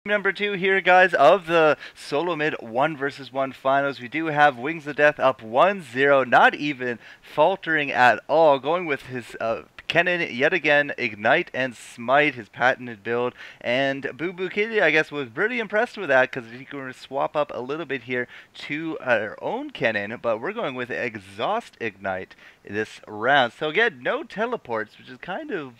Number 2 here, guys, of the SoloMid 1 versus 1 finals. We do have Wings of Death up 1-0, not even faltering at all, going with his Kennen yet again, Ignite and Smite, his patented build, and BubuKitty, I guess, was pretty impressed with that because he can swap up a little bit here to our own Kennen, but we're going with Exhaust Ignite this round. So again, no teleports, which is kind of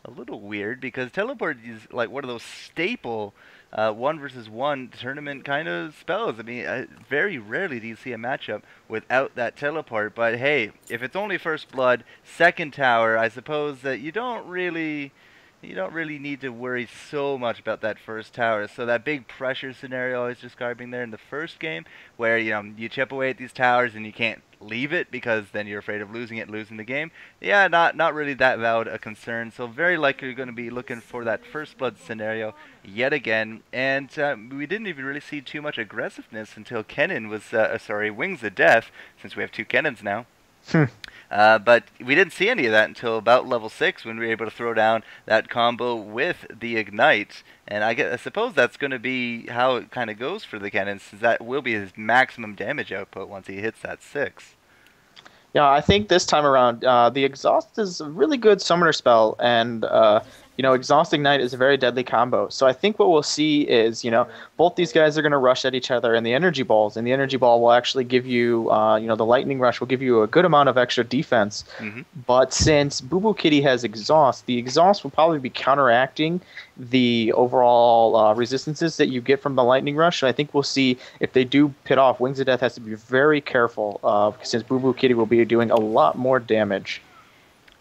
a little weird because teleport is like one of those staple 1 versus 1 tournament kind of spells. I mean, very rarely do you see a matchup without that teleport. But hey, if it's only first blood, second tower, I suppose that you don't really need to worry so much about that first tower. So that big pressure scenario I was describing there in the first game, where you chip away at these towers and you can't leave it because then you're afraid of losing it, losing the game. Yeah, not really that valid a concern. So very likely you're going to be looking for that first blood scenario yet again. And we didn't even really see too much aggressiveness until Kennen was sorry, Wings of Death, since we have 2 Kennens now. But we didn't see any of that until about level 6 when we were able to throw down that combo with the Ignite. And I suppose that's going to be how it kind of goes for the Kennen, since that will be his maximum damage output once he hits that 6. Yeah, I think this time around, the Exhaust is a really good summoner spell, and Exhaust Ignite is a very deadly combo. So I think what we'll see is, both these guys are going to rush at each other in the energy balls, and the energy ball will actually give you, the lightning rush will give you a good amount of extra defense. But since BubuKitty has Exhaust, the Exhaust will probably be counteracting the overall resistances that you get from the lightning rush. And I think we'll see if they do pit off. Wings of Death has to be very careful since BubuKitty will be doing a lot more damage.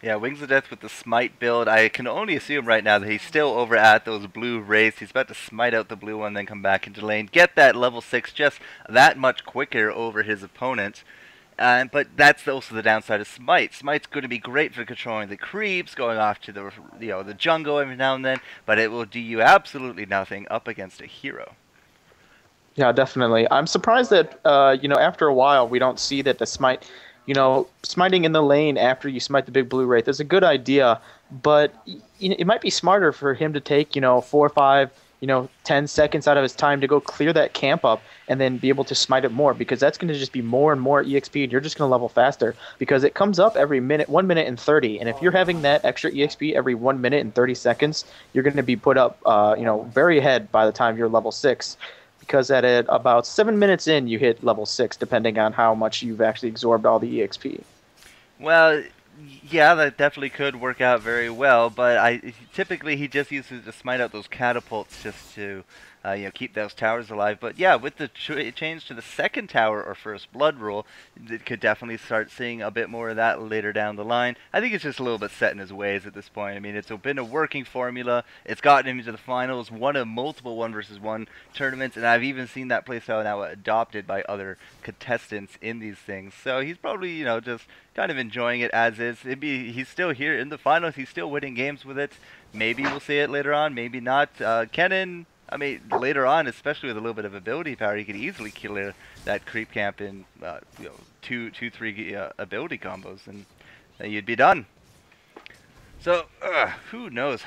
Yeah, Wings of Death with the Smite build. I can only assume right now that he's still over at those blue wraiths. He's about to smite out the blue one, then come back into lane. Get that level 6 just that much quicker over his opponent. But that's also the downside of Smite. Smite's going to be great for controlling the creeps, going off to the jungle every now and then, but it will do you absolutely nothing up against a hero. Yeah, definitely. I'm surprised that after a while we don't see that the Smite, smiting in the lane after you smite the big blue wraith is a good idea, but it might be smarter for him to take 4 or 5 10 seconds out of his time to go clear that camp up and then be able to smite it more, because that's going to just be more and more EXP and you're just going to level faster because it comes up every minute, 1 minute and 30. And if you're having that extra EXP every 1 minute and 30 seconds, you're going to be put up, very ahead by the time you're level 6. Because at about 7 minutes in, you hit level 6, depending on how much you've actually absorbed all the EXP. Well, yeah, that definitely could work out very well, but typically he just uses to smite out those catapults just to keep those towers alive. But yeah, with the change to the second tower or first blood rule, it could definitely start seeing a bit more of that later down the line. I think it's just a little bit set in his ways at this point. I mean, it's been a working formula. It's gotten him into the finals, one of multiple 1 versus 1 tournaments, and I've even seen that playstyle now adopted by other contestants in these things. So he's probably, just kind of enjoying it as is. He's still here in the finals. He's still winning games with it. Maybe we'll see it later on. Maybe not. Kennen, I mean, later on, especially with a little bit of ability power, he could easily kill that creep camp in 2-3 ability combos, and you'd be done. So who knows?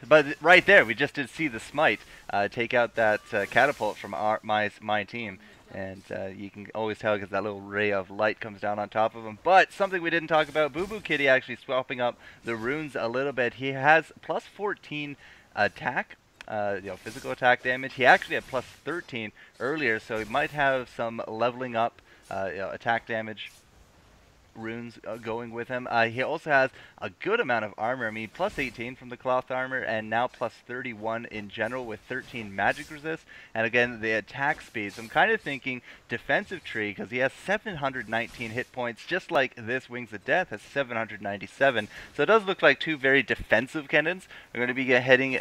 But right there, we just did see the Smite take out that catapult from my team. And you can always tell because that little ray of light comes down on top of him. But something we didn't talk about, BubuKitty actually swapping up the runes a little bit. He has plus 14 attack, physical attack damage. He actually had plus 13 earlier, so he might have some leveling up attack damage runes going with him. He also has a good amount of armor. I mean, plus 18 from the cloth armor, and now plus 31 in general with 13 magic resist. And again, the attack speed. So I'm kind of thinking defensive tree, because he has 719 hit points, just like this Wings of Death has 797. So it does look like 2 very defensive Kennens are going to be heading,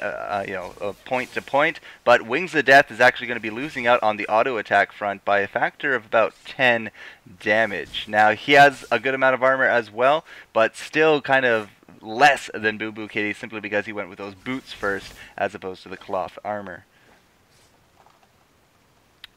point to point. But Wings of Death is actually going to be losing out on the auto attack front by a factor of about 10 damage. Now he has a good amount of armor as well, but still kind of less than BubuKitty simply because he went with those boots first as opposed to the cloth armor.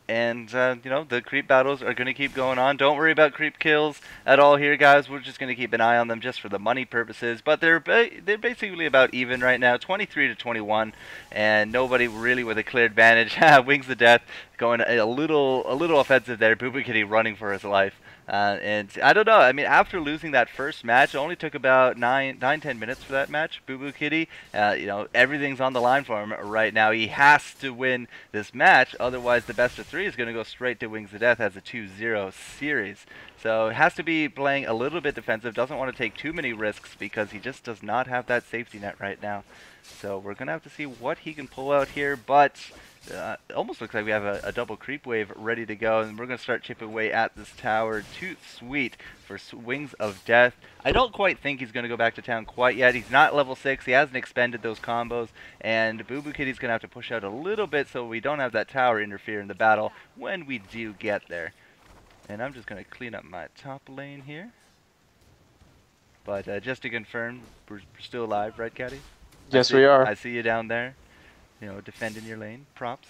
And, you know, the creep battles are going to keep going on. Don't worry about creep kills at all here, guys. We're just going to keep an eye on them just for the money purposes. But they're basically about even right now, 23 to 21, and nobody really with a clear advantage. Wings of Death going a little offensive there. BubuKitty running for his life. And I don't know. I mean, after losing that first match, it only took about 10 minutes for that match. BubuKitty, you know, everything's on the line for him right now. He has to win this match, otherwise the best of 3 is going to go straight to Wings of Death as a 2-0 series. So it has to be playing a little bit defensive. Doesn't want to take too many risks because he just does not have that safety net right now. So we're going to have to see what he can pull out here, but almost looks like we have a double creep wave ready to go, and we're going to start chipping away at this tower. Too sweet for Wings of Death. I don't quite think he's going to go back to town quite yet. He's not level 6. He hasn't expended those combos, and BubuKitty's going to have to push out a little bit so we don't have that tower interfere in the battle when we do get there. And I'm just going to clean up my top lane here. But just to confirm, we're still alive, right, Caddy? Yes, we are. I see you down there, you know, defending your lane. Props.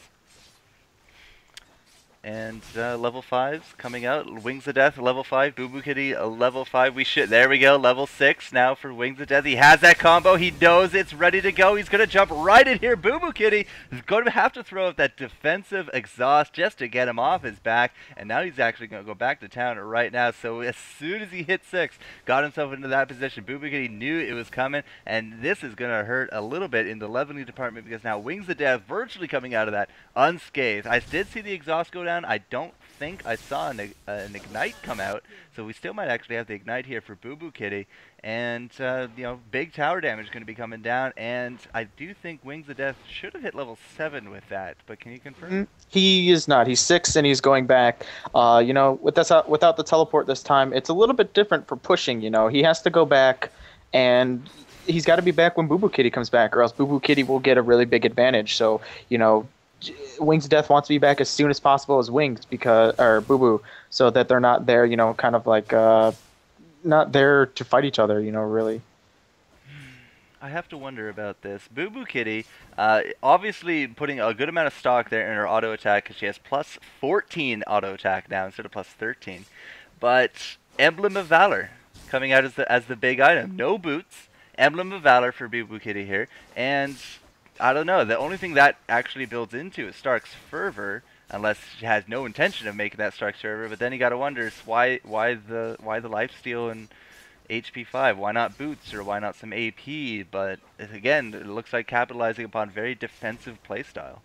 And level 5's coming out. Wings of Death, level 5. BubuKitty, level 5. There we go. Level 6 now for Wings of Death. He has that combo. He knows it's ready to go. He's going to jump right in here. BubuKitty is going to have to throw out that defensive exhaust just to get him off his back. And now he's actually going to go back to town right now. So as soon as he hit 6, got himself into that position, BubuKitty knew it was coming. And this is going to hurt a little bit in the leveling department because now Wings of Death virtually coming out of that unscathed. I did see the exhaust go down. I don't think I saw an ignite come out, so we still might actually have the ignite here for BubuKitty. And you know, big tower damage is going to be coming down, and I do think Wings of Death should have hit level 7 with that, but can you confirm? He is not. He's 6 and he's going back. You know, without the teleport this time, it's a little bit different for pushing. You know, he has to go back, and he's got to be back when BubuKitty comes back, or else BubuKitty will get a really big advantage. So, you know, Wings of Death wants to be back as soon as possible as Wings or Bubu, so that they're not there, you know, kind of like not there to fight each other, you know, really. I have to wonder about this. BubuKitty, obviously putting a good amount of stock there in her auto attack because she has plus 14 auto attack now instead of plus 13. But Emblem of Valor coming out as the big item. No boots. Emblem of Valor for BubuKitty here, and I don't know. The only thing that actually builds into it, Stark's Fervor, unless she has no intention of making that Stark's Fervor. But then you gotta wonder why the lifesteal and HP 5? Why not boots or why not some AP? But again, it looks like capitalizing upon very defensive playstyle.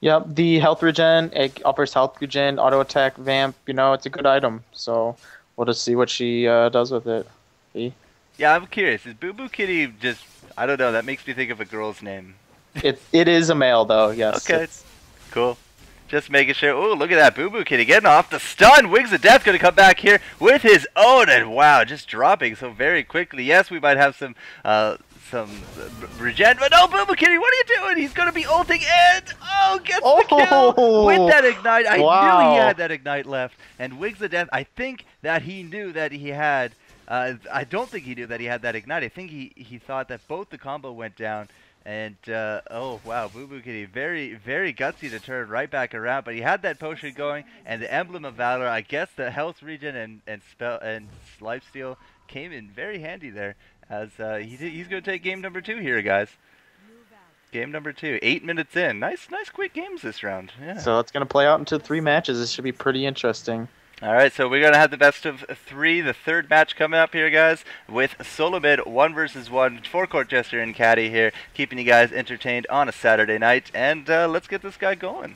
Yep, the health regen, it offers health regen, auto attack, vamp. You know, it's a good item. So we'll just see what she does with it. See? Yeah, I'm curious. Is BubuKitty just? I don't know. That makes me think of a girl's name. It is a male though. Yes. Okay. Cool. Just making sure. Oh, look at that BubuKitty getting off the stun. Wings of Death going to come back here with his own, and wow, just dropping so very quickly. Yes, we might have some regen, but no, BubuKitty, what are you doing? He's going to be ulting and gets the kill with that ignite. I knew he had that ignite left, and Wings of Death. I think that he knew that he had. I don't think he knew that he had that ignite. I think he thought that both the combo went down. And, oh, wow, BubuKitty, very, very gutsy to turn right back around. But he had that potion going, and the Emblem of Valor, I guess the health regen and spell and lifesteal came in very handy there. As he's going to take game number 2 here, guys. Game number 2, 8 minutes in. Nice quick games this round. Yeah. So it's going to play out into 3 matches. This should be pretty interesting. All right, so we're going to have the best of 3, the third match coming up here, guys, with SoloMid 1 versus 1, FourCourtJester and Caddy here, keeping you guys entertained on a Saturday night. And let's get this guy going.